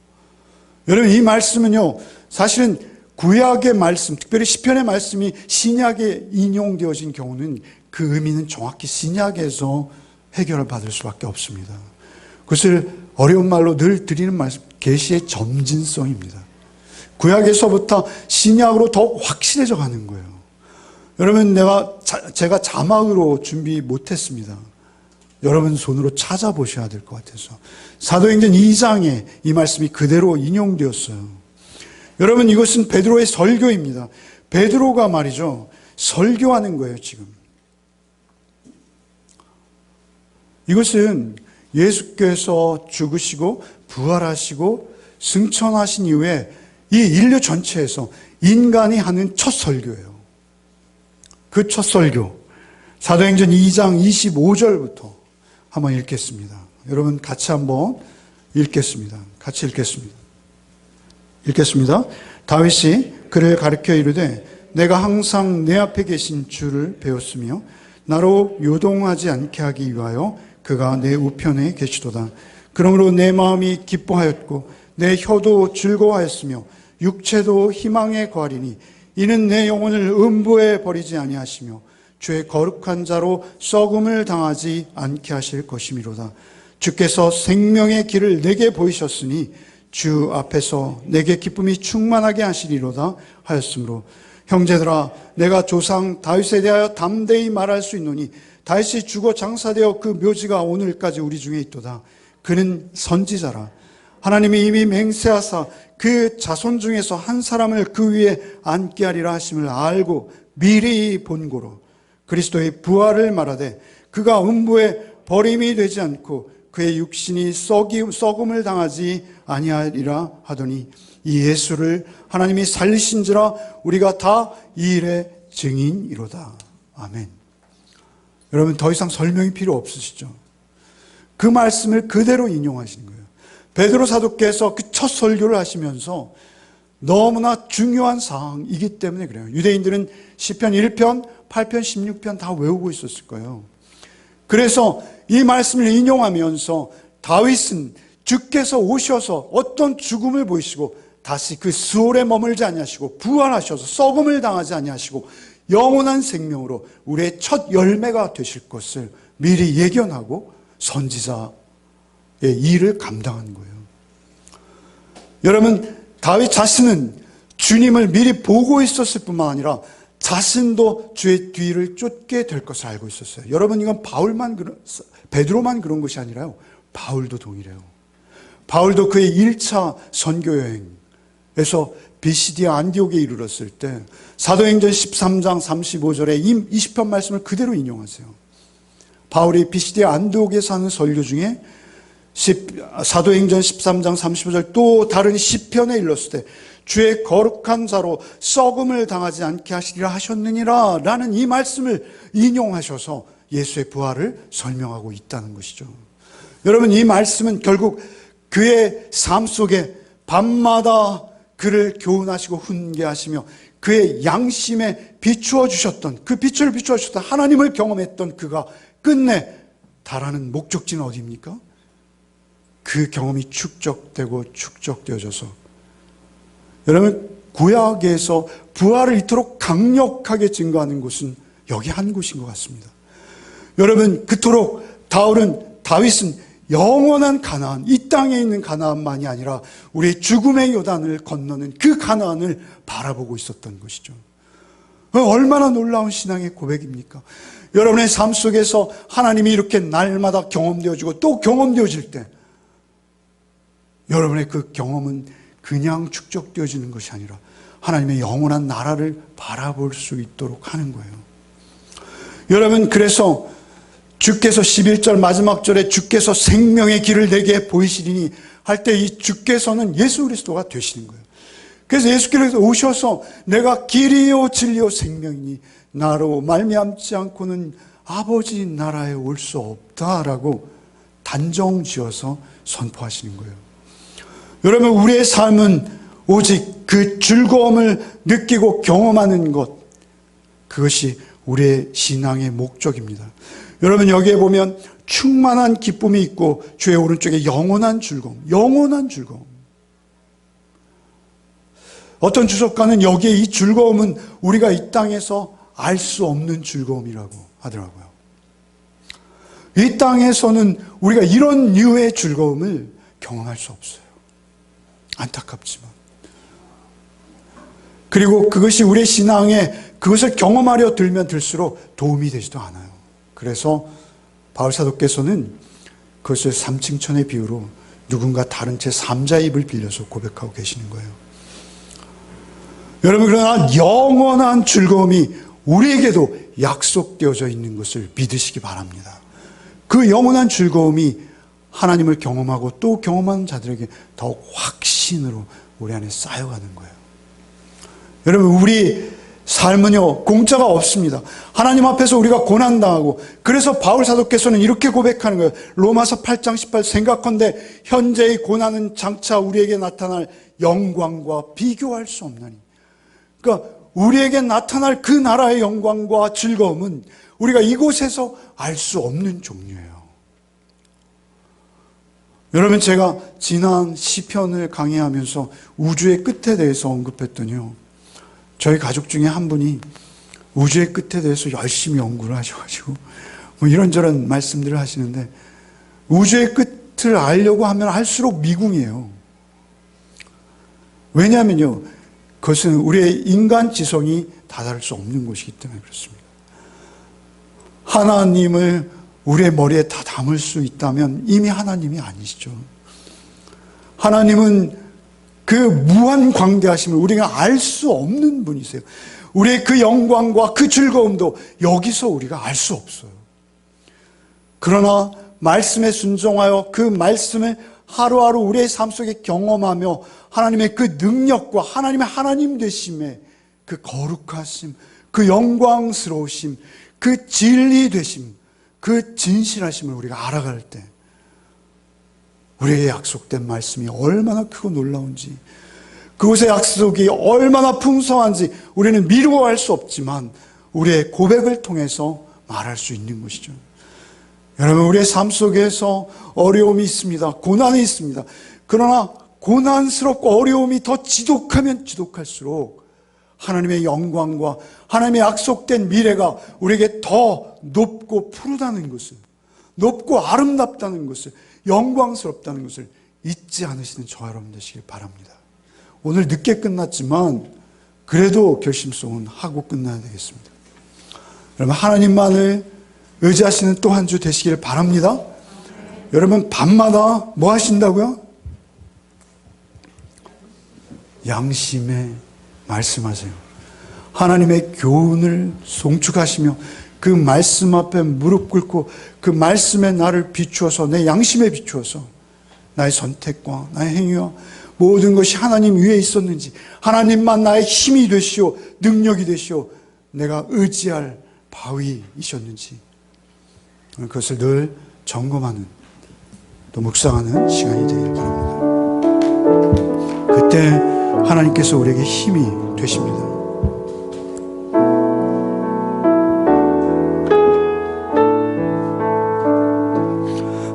여러분, 이 말씀은요, 사실은 구약의 말씀, 특별히 시편의 말씀이 신약에 인용되어진 경우는 그 의미는 정확히 신약에서 해결을 받을 수밖에 없습니다. 그것을 어려운 말로 늘 드리는 말씀, 계시의 점진성입니다. 구약에서부터 신약으로 더 확실해져 가는 거예요. 여러분, 제가 자막으로 준비 못했습니다. 여러분 손으로 찾아보셔야 될 것 같아서. 사도행전 2장에 이 말씀이 그대로 인용되었어요. 여러분, 이것은 베드로의 설교입니다. 베드로가 말이죠, 설교하는 거예요, 지금. 이것은 예수께서 죽으시고 부활하시고 승천하신 이후에 이 인류 전체에서 인간이 하는 첫 설교예요. 그 첫 설교, 사도행전 2장 25절부터 한번 읽겠습니다. 여러분 같이 한번 읽겠습니다. 같이 읽겠습니다. 읽겠습니다. 다윗이 그를 가르쳐 이르되 내가 항상 내 앞에 계신 주를 배웠으며 나로 요동하지 않게 하기 위하여 그가 내 우편에 계시도다. 그러므로 내 마음이 기뻐하였고 내 혀도 즐거워하였으며 육체도 희망에 거하리니 이는 내 영혼을 음부에 버리지 아니하시며 주의 거룩한 자로 썩음을 당하지 않게 하실 것이미로다. 주께서 생명의 길을 내게 보이셨으니 주 앞에서 내게 기쁨이 충만하게 하시리로다 하였으므로 형제들아, 내가 조상 다윗에 대하여 담대히 말할 수 있노니 다윗이 죽어 장사되어 그 묘지가 오늘까지 우리 중에 있도다. 그는 선지자라. 하나님이 이미 맹세하사 그 자손 중에서 한 사람을 그 위에 앉게 하리라 하심을 알고 미리 본고로 그리스도의 부활을 말하되 그가 음부에 버림이 되지 않고 그의 육신이 썩음을 당하지 아니하리라 하더니 이 예수를 하나님이 살리신지라 우리가 다 이 일의 증인이로다. 아멘. 여러분, 더 이상 설명이 필요 없으시죠? 그 말씀을 그대로 인용하시는 거예요. 베드로 사도께서 그 첫 설교를 하시면서 너무나 중요한 사항이기 때문에 그래요. 유대인들은 시편 1편, 8편, 16편 다 외우고 있었을 거예요. 그래서 이 말씀을 인용하면서 다윗은 주께서 오셔서 어떤 죽음을 보이시고 다시 그 수월에 머물지 아니하시고 부활하셔서 썩음을 당하지 아니하시고 영원한 생명으로 우리의 첫 열매가 되실 것을 미리 예견하고 선지자의 일을 감당한 거예요. 여러분, 다윗 자신은 주님을 미리 보고 있었을 뿐만 아니라 자신도 주의 뒤를 쫓게 될 것을 알고 있었어요. 여러분, 이건 베드로만 그런 것이 아니라요, 바울도 동일해요. 바울도 그의 1차 선교 여행에서 비시디아 안디옥에 이르렀을 때 사도행전 13장 35절에 이 20편 말씀을 그대로 인용하세요. 바울이 비시디아 안디옥에서 하는 설교 중에 사도행전 13장 35절 또 다른 시편에 일렀을 때 주의 거룩한 자로 썩음을 당하지 않게 하시리라 하셨느니라 라는 이 말씀을 인용하셔서 예수의 부활을 설명하고 있다는 것이죠. 여러분, 이 말씀은 결국 그의 삶 속에 밤마다 그를 교훈하시고 훈계하시며 그의 양심에 비추어 주셨던, 그 빛을 비추어 주셨던 하나님을 경험했던 그가 끝내 달하는 목적지는 어디입니까? 그 경험이 축적되고 축적되어져서, 여러분, 구약에서 부활을 이토록 강력하게 증거하는 곳은 여기 한 곳인 것 같습니다. 여러분, 그토록 다윗은 영원한 가나안, 이 땅에 있는 가나안만이 아니라 우리의 죽음의 요단을 건너는 그 가나안을 바라보고 있었던 것이죠. 얼마나 놀라운 신앙의 고백입니까? 여러분의 삶 속에서 하나님이 이렇게 날마다 경험되어지고 또 경험되어질 때 여러분의 그 경험은 그냥 축적되어지는 것이 아니라 하나님의 영원한 나라를 바라볼 수 있도록 하는 거예요. 여러분, 그래서 주께서 11절 마지막 절에 주께서 생명의 길을 내게 보이시리니 할 때 이 주께서는 예수 그리스도가 되시는 거예요. 그래서 예수께서 오셔서 내가 길이요 진리요 생명이니 나로 말미암지 않고는 아버지 나라에 올 수 없다라고 단정지어서 선포하시는 거예요. 여러분, 우리의 삶은 오직 그 즐거움을 느끼고 경험하는 것, 그것이 우리의 신앙의 목적입니다. 여러분, 여기에 보면 충만한 기쁨이 있고 주의 오른쪽에 영원한 즐거움, 영원한 즐거움. 어떤 주석가는 여기에 이 즐거움은 우리가 이 땅에서 알 수 없는 즐거움이라고 하더라고요. 이 땅에서는 우리가 이런 류의 즐거움을 경험할 수 없어요. 안타깝지만. 그리고 그것이 우리의 신앙에 그것을 경험하려 들면 들수록 도움이 되지도 않아요. 그래서 바울 사도께서는 그것을 삼층천의 비유로 누군가 다른 채 삼자의 입을 빌려서 고백하고 계시는 거예요. 여러분, 그러나 영원한 즐거움이 우리에게도 약속되어져 있는 것을 믿으시기 바랍니다. 그 영원한 즐거움이 하나님을 경험하고 또 경험하는 자들에게 더욱 확신으로 우리 안에 쌓여가는 거예요. 여러분, 우리 삶은요, 공짜가 없습니다. 하나님 앞에서 우리가 고난당하고, 그래서 바울 사도께서는 이렇게 고백하는 거예요. 로마서 8장 18, 생각컨대 현재의 고난은 장차 우리에게 나타날 영광과 비교할 수 없나니. 그러니까 우리에게 나타날 그 나라의 영광과 즐거움은 우리가 이곳에서 알 수 없는 종류예요. 여러분, 제가 지난 시편을 강의하면서 우주의 끝에 대해서 언급했더니요, 저희 가족 중에 한 분이 우주의 끝에 대해서 열심히 연구를 하셔가지고 뭐 이런저런 말씀들을 하시는데, 우주의 끝을 알려고 하면 할수록 미궁이에요. 왜냐하면요, 그것은 우리의 인간 지성이 다다를 수 없는 것이기 때문에 그렇습니다. 하나님을 우리의 머리에 다 담을 수 있다면 이미 하나님이 아니시죠. 하나님은 그 무한 광대하심을 우리가 알 수 없는 분이세요. 우리의 그 영광과 그 즐거움도 여기서 우리가 알 수 없어요. 그러나 말씀에 순종하여 그 말씀을 하루하루 우리의 삶 속에 경험하며 하나님의 그 능력과 하나님의 하나님 되심의 그 거룩하심, 그 영광스러우심, 그 진리 되심, 그 진실하심을 우리가 알아갈 때 우리에게 약속된 말씀이 얼마나 크고 놀라운지, 그곳의 약속이 얼마나 풍성한지 우리는 미루어 할 수 없지만 우리의 고백을 통해서 말할 수 있는 것이죠. 여러분, 우리의 삶 속에서 어려움이 있습니다. 고난이 있습니다. 그러나 고난스럽고 어려움이 더 지독하면 지독할수록 하나님의 영광과 하나님의 약속된 미래가 우리에게 더 높고 푸르다는 것을, 높고 아름답다는 것을, 영광스럽다는 것을 잊지 않으시는 저와 여러분 되시길 바랍니다. 오늘 늦게 끝났지만 그래도 결심송은 하고 끝나야 되겠습니다. 여러분, 하나님만을 의지하시는 또 한 주 되시길 바랍니다. 여러분, 밤마다 뭐 하신다고요? 양심에 말씀하세요. 하나님의 교훈을 송축하시며 그 말씀 앞에 무릎 꿇고 그 말씀에 나를 비추어서, 내 양심에 비추어서 나의 선택과 나의 행위와 모든 것이 하나님 위에 있었는지, 하나님만 나의 힘이 되시오, 능력이 되시오, 내가 의지할 바위이셨는지, 그것을 늘 점검하는, 또 묵상하는 시간이 되길 바랍니다. 그때 하나님께서 우리에게 힘이 되십니다.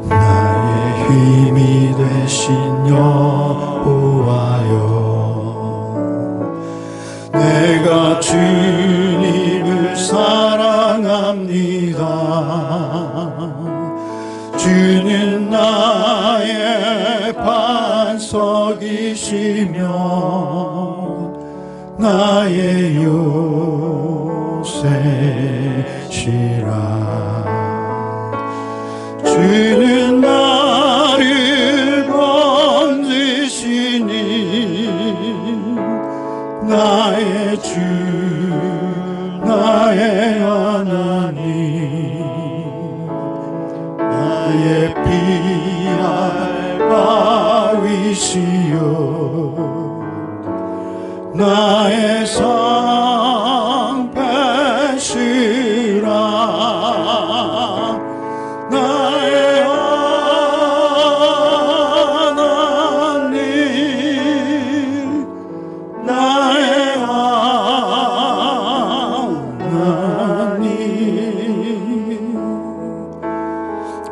나의 힘이 되신 여호와여, 내가 주님을 사랑합니다. 주는 나의 반석이시며 나의 요새시라. 주는 나를 건지시니 나의 주, 나의 하나님, 나의 피할 바위시여, 나의 상패시라. 나의 하나님, 나의 하나님,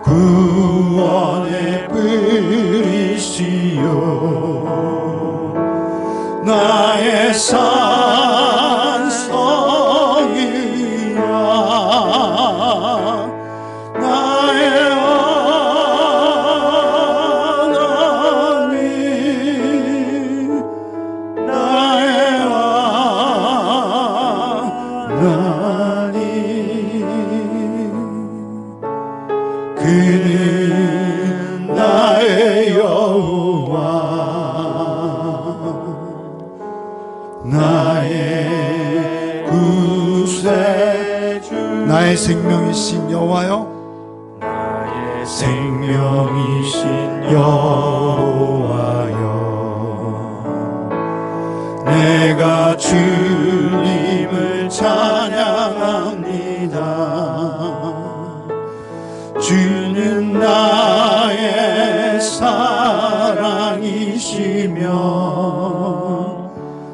구원의 뿌리시여, 나의 산성이라. 나의 하나님, 나의 하나님, 그는 나의 여호와, 나의 구세주, 나의 생명이신 여호와여, 나의 생명이신 여호와여, 내가 주님을 찬양합니다. 주는 나의 사랑이시며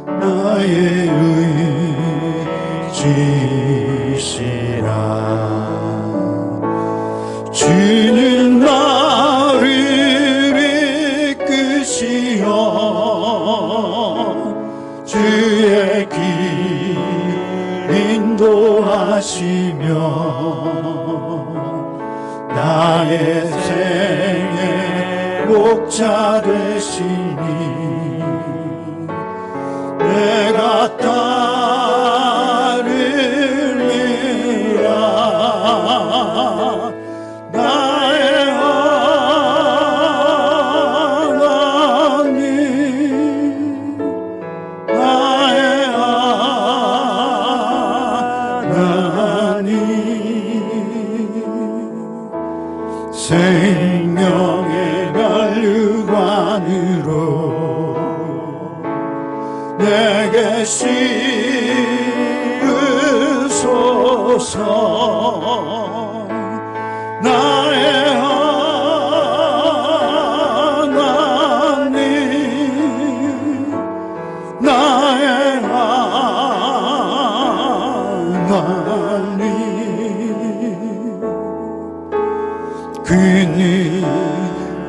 나의 의지시라. 주는 나를 이끄시어 주의 길 인도하시며 나의 생의 목자 되시니 내가 따르리라. 나의 하나님, 나의 하나님, 생명의 면류관으로 내게 씌우소서. 나의 하나님, 나의 하나님, 그는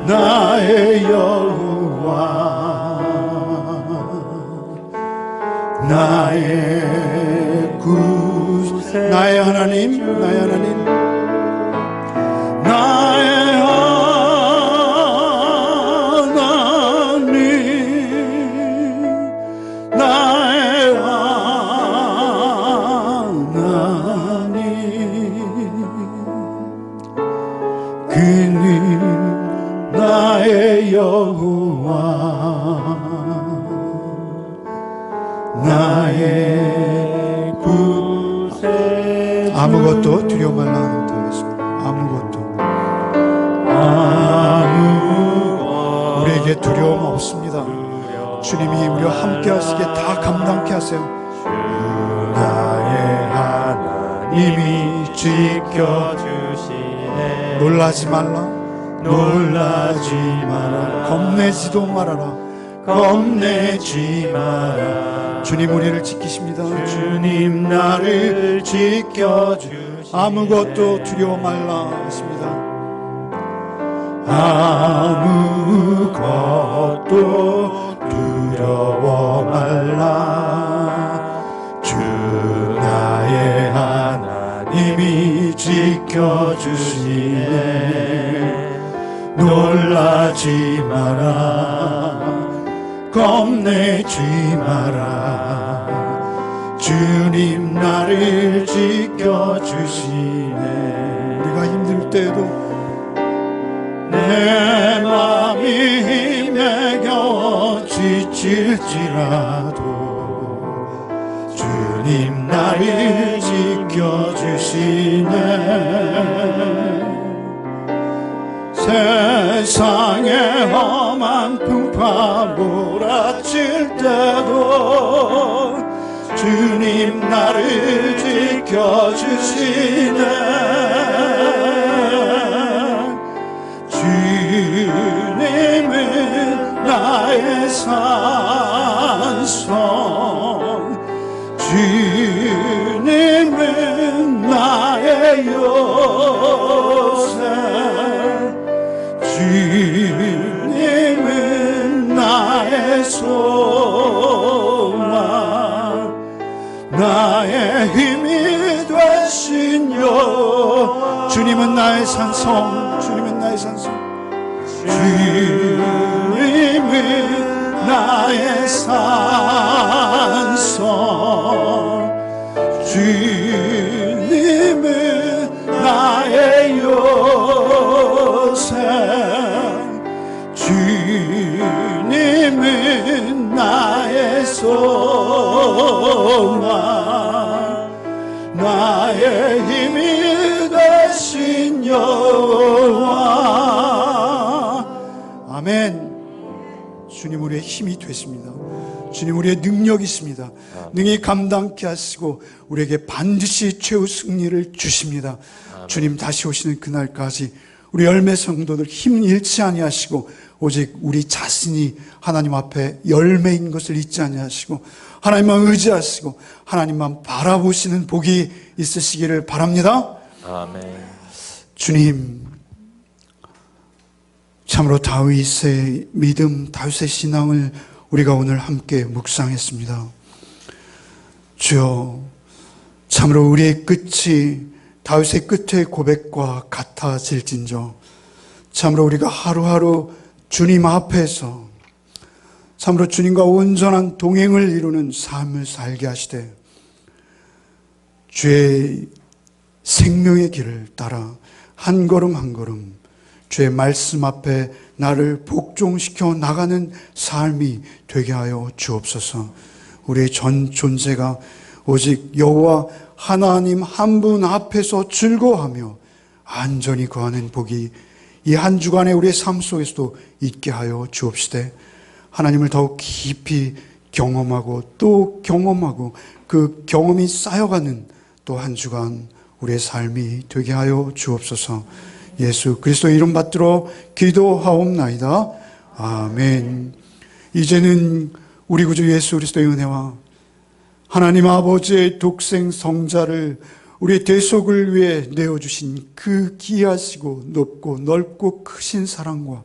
나의 여호와 나의 구세 나의 하나님, 나의 하나님, 나의 하나님 나의 하나님 그는 나의 여호와 나의 구세 아무것도 두려워 말라 하겠습니다. 아무것도 우리에게 두려움 없습니다. 주님이 우리와 함께 하시기에 다 감당케 하세요. 나의 하나님이 지켜주시네 놀라지 말라, 놀라지 마라 겁내지도 말아라. 겁내지 마라 주님 우리를 지키십니다. 주님 나를 지켜주시네 아무것도 두려워 말라 하십니다. 아무것도 두려워 말라 주 나의 하나님이 지켜주시네 놀라지 마라 겁내지 마라 주님 나를 지켜주시네 우리가 힘들 때에도 내 맘이 힘에 겨워 지칠지라도 주님 나를 지켜주시네 세상에 험한 풍파 몰아칠 때도 주님 나를 지켜주시네 주님은 나의 산성 주님은 나의 요새 주님은 나의 소망 나의 힘이 되신 여 주님은 나의 산성, 주님은 나의 산성, 주님은 나의 산성 주님은 나의 요새 주님은 나의 소망 나의 힘이 되신 여호와 아멘. 주님 우리의 힘이 되십니다. 주님 우리의 능력이십니다. 능히 감당케 하시고 우리에게 반드시 최후 승리를 주십니다. 주님 다시 오시는 그날까지 우리 열매 성도들 힘 잃지 아니하시고 오직 우리 자신이 하나님 앞에 열매인 것을 잊지 아니하시고 하나님만 의지하시고 하나님만 바라보시는 복이 있으시기를 바랍니다. 아멘. 주님, 참으로 다윗의 믿음, 다윗의 신앙을 우리가 오늘 함께 묵상했습니다. 주여, 참으로 우리의 끝이 다윗의 끝의 고백과 같아질진저 참으로 우리가 하루하루 주님 앞에서 참으로 주님과 온전한 동행을 이루는 삶을 살게 하시되 주의 생명의 길을 따라 한 걸음 한 걸음 주의 말씀 앞에 나를 복종시켜 나가는 삶이 되게 하여 주옵소서. 우리의 전 존재가 오직 여호와 하나님 한 분 앞에서 즐거워하며 안전히 거하는 복이 이 한 주간의 우리의 삶 속에서도 있게 하여 주옵시되 하나님을 더욱 깊이 경험하고 또 경험하고 그 경험이 쌓여가는 또 한 주간 우리의 삶이 되게 하여 주옵소서. 예수 그리스도 이름 받들어 기도하옵나이다. 아멘. 이제는 우리 구주 예수 그리스도의 은혜와 하나님 아버지의 독생 성자를 우리의 대속을 위해 내어주신 그 귀하시고 높고 넓고 크신 사랑과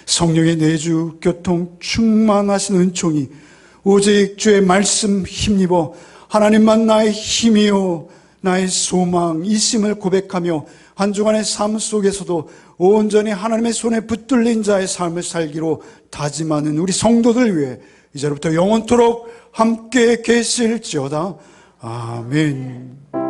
성령의 내주 교통 충만하신 은총이 오직 주의 말씀 힘입어 하나님만 나의 힘이요 나의 소망이심을 고백하며 한 주간의 삶 속에서도 온전히 하나님의 손에 붙들린 자의 삶을 살기로 다짐하는 우리 성도들 위해 이제부터 영원토록 함께 계실지어다. 아멘.